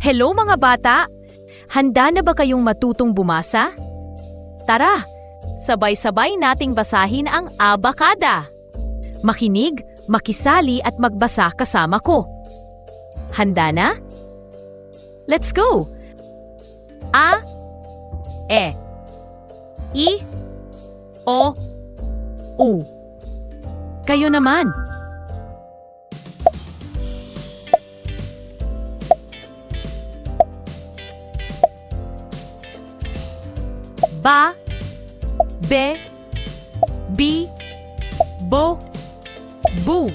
Hello mga bata! Handa na ba kayong matutong bumasa? Tara, sabay-sabay nating basahin ang Abakada. Makinig, makisali at magbasa kasama ko. Handa na? Let's go! A, E, I, O, U. Kayo naman. Ba, be, bi, bo, bu.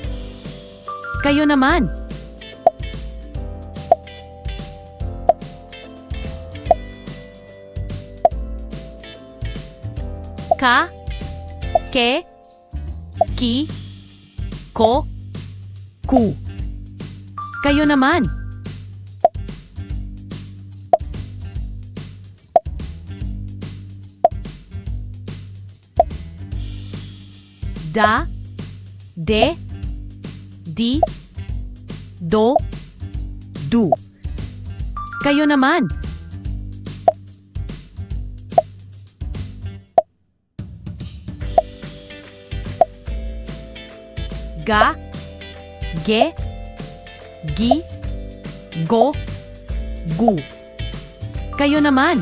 Kayo naman. Ka, ke, ki, ko, ku. Kayo naman. Da, de, di, do, du. Kayo naman. Ga, ge, gi, go, gu. Kayo naman.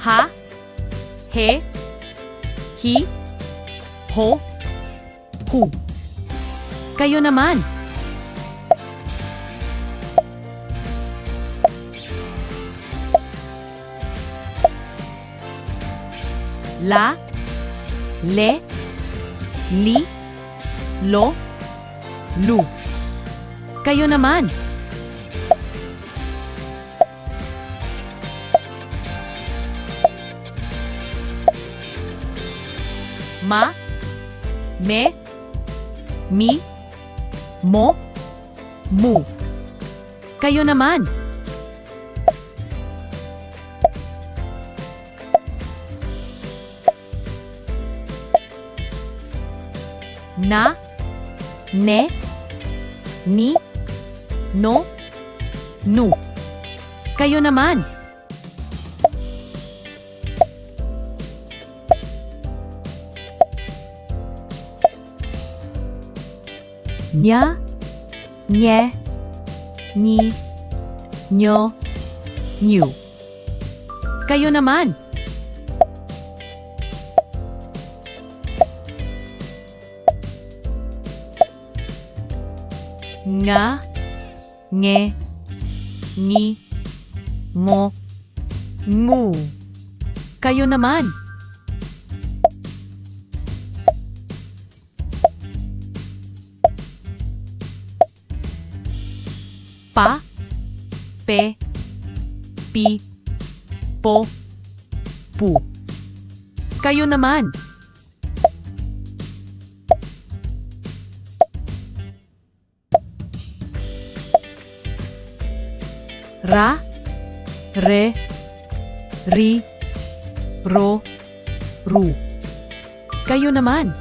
Ha, he, hi, ho, hu. Kayo naman. La, le, li, lo, lu. Kayo naman. Ma, me, mi, mo, mu. Kayo naman. Na, ne, ni, no, nu. Kayo naman. Nya, nye, ni, nyo, nyu. Kayo naman. Nga, nge, ni, ngo, ngu. Kayo naman. Pa, pe, pi, po, pu. Kayo naman. Ra, re, ri, ro, ru. Kayo naman.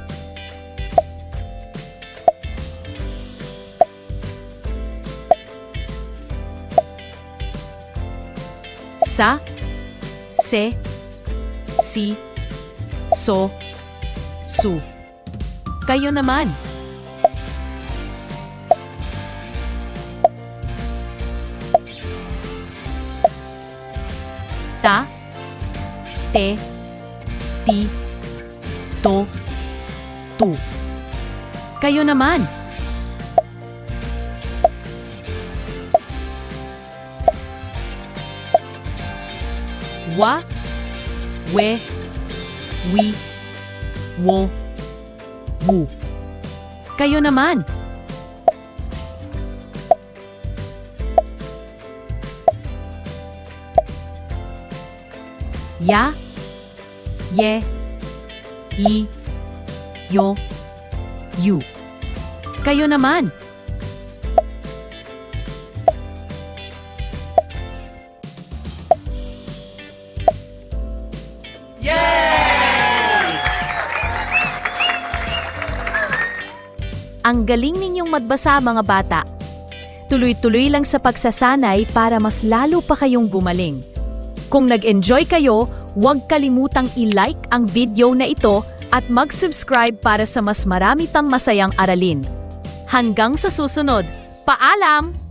Sa, se, si, so, su. Kayo naman. Ta, te, ti, to, tu. Kayo naman. Wa, we, wi, wo, wu. Kayo naman. Ya, ye, i, yo, yu. Kayo naman. Ang galing ninyong magbasa mga bata. Tuloy-tuloy lang sa pagsasanay para mas lalo pa kayong gumaling. Kung nag-enjoy kayo, huwag kalimutang i-like ang video na ito at mag-subscribe para sa mas marami tang masayang aralin. Hanggang sa susunod, paalam!